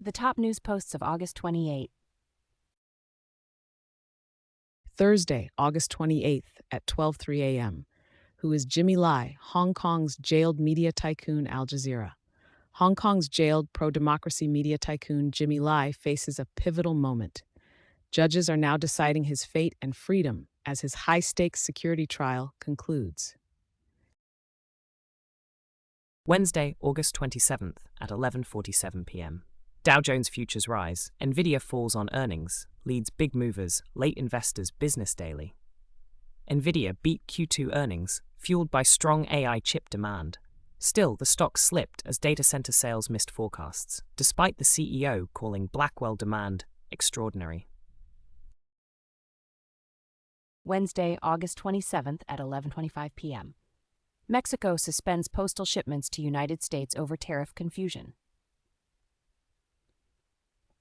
The top news posts of August 28. Thursday, August 28th at 12:03 a.m. Who is Jimmy Lai, Hong Kong's jailed media tycoon Al Jazeera? Hong Kong's jailed pro-democracy media tycoon Jimmy Lai faces a pivotal moment. Judges are now deciding his fate and freedom as his high-stakes security trial concludes. Wednesday, August 27th at 11:47 p.m. Dow Jones futures rise, Nvidia falls on earnings, leads big movers, late investors business daily. Nvidia beat Q2 earnings, fueled by strong AI chip demand. Still, the stock slipped as data center sales missed forecasts, despite the CEO calling Blackwell demand extraordinary. Wednesday, August 27th at 11:25 p.m. Mexico suspends postal shipments to United States over tariff confusion.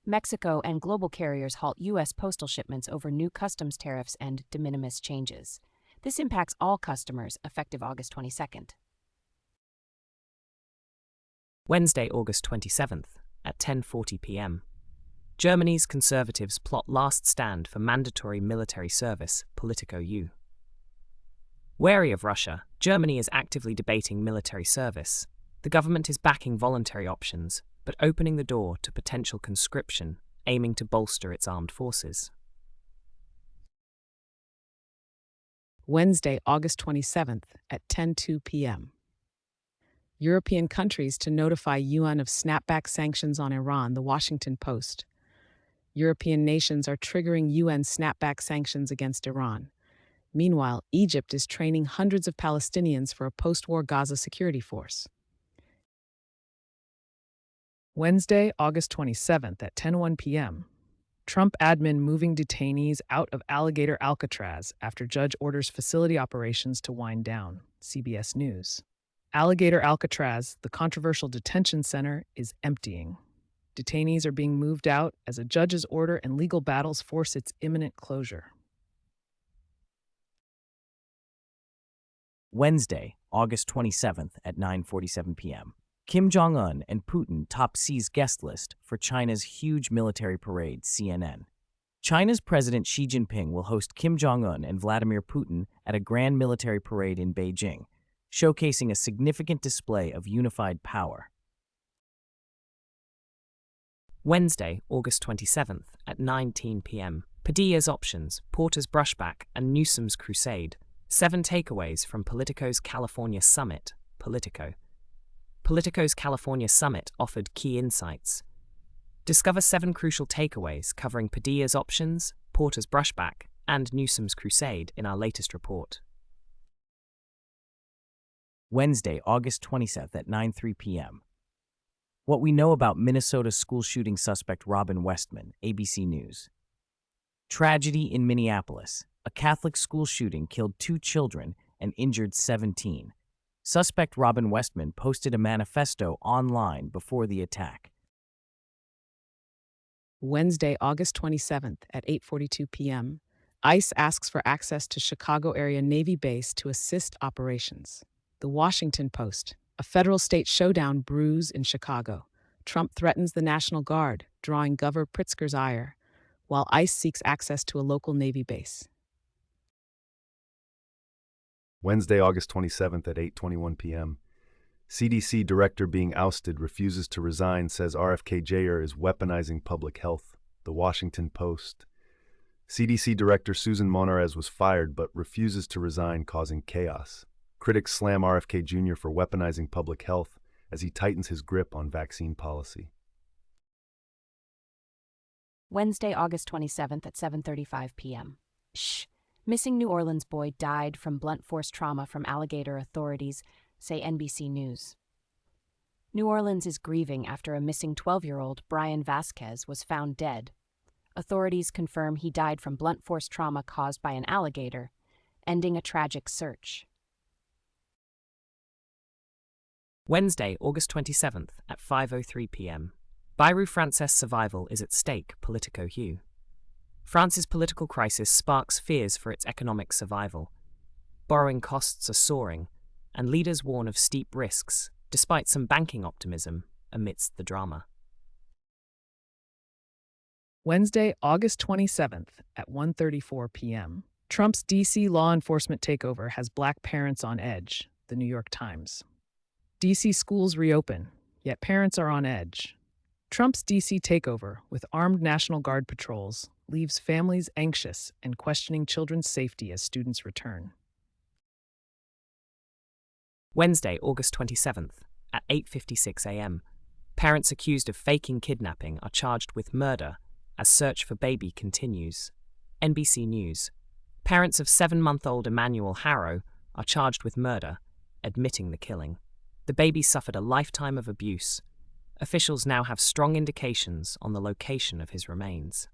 Mexico and global carriers halt U.S. postal shipments over new customs tariffs and de minimis changes. This impacts all customers effective August 22nd. Wednesday, August 27th at 10:40 p.m. Germany's conservatives plot last stand for mandatory military service, Politico U. Wary of Russia, Germany is actively debating military service. The government is backing voluntary options, but opening the door to potential conscription, aiming to bolster its armed forces. Wednesday, August 27th at 10:02 p.m. European countries to notify UN of snapback sanctions on Iran, The Washington Post. European nations are triggering UN snapback sanctions against Iran. Meanwhile, Egypt is training hundreds of Palestinians for a post-war Gaza security force. Wednesday, August 27th at 10:01 p.m. Trump admin moving detainees out of Alligator Alcatraz after judge orders facility operations to wind down, CBS News. Alligator Alcatraz, the controversial detention center, is emptying. Detainees are being moved out as a judge's order and legal battles force its imminent closure. Wednesday, August 27th at 9:47 p.m. Kim Jong-un and Putin top Xi's guest list for China's huge military parade, CNN. China's President Xi Jinping will host Kim Jong-un and Vladimir Putin at a grand military parade in Beijing, showcasing a significant display of unified power. Wednesday, August 27th at 9:10 p.m. Padilla's options, Porter's brushback, and Newsom's crusade. 7 takeaways from Politico's California Summit, Politico. Politico's California Summit offered key insights. Discover 7 crucial takeaways covering Padilla's options, Porter's brushback, and Newsom's crusade in our latest report. Wednesday, August 27th at 9:03 p.m. What we know about Minnesota school shooting suspect Robin Westman, ABC News. Tragedy in Minneapolis. A Catholic school shooting killed 2 children and injured 17. Suspect Robin Westman posted a manifesto online before the attack. Wednesday, August 27th at 8:42 p.m. ICE asks for access to Chicago area Navy base to assist operations. The Washington Post. A federal state showdown brews in Chicago. Trump threatens the National Guard, drawing Governor Pritzker's ire, while ICE seeks access to a local Navy base. Wednesday, August 27th at 8:21 p.m. CDC director being ousted refuses to resign, says RFK Jr. is weaponizing public health. The Washington Post. CDC director Susan Monarez was fired but refuses to resign, causing chaos. Critics slam RFK Jr. for weaponizing public health as he tightens his grip on vaccine policy. Wednesday, August 27th at 7:35 p.m. Missing New Orleans boy died from blunt force trauma from Alligator, authorities say NBC News. New Orleans is grieving after a missing 12-year-old, Brian Vasquez, was found dead. Authorities confirm he died from blunt force trauma caused by an alligator, ending a tragic search. Wednesday, August 27th at 5:03 p.m. Bayrou France's survival is at stake, Politico Hue. France's political crisis sparks fears for its economic survival. Borrowing costs are soaring, and leaders warn of steep risks, despite some banking optimism amidst the drama. Wednesday, August 27th at 1:34 p.m. Trump's D.C. law enforcement takeover has black parents on edge, the New York Times. D.C. schools reopen, yet parents are on edge. Trump's D.C. takeover, with armed National Guard patrols, leaves families anxious and questioning children's safety as students return. Wednesday, August 27th at 8:56 a.m. Parents accused of faking kidnapping are charged with murder as search for baby continues. NBC News. Parents of 7-month-old Emmanuel Harrow are charged with murder, admitting the killing. The baby suffered a lifetime of abuse. Officials now have strong indications on the location of his remains.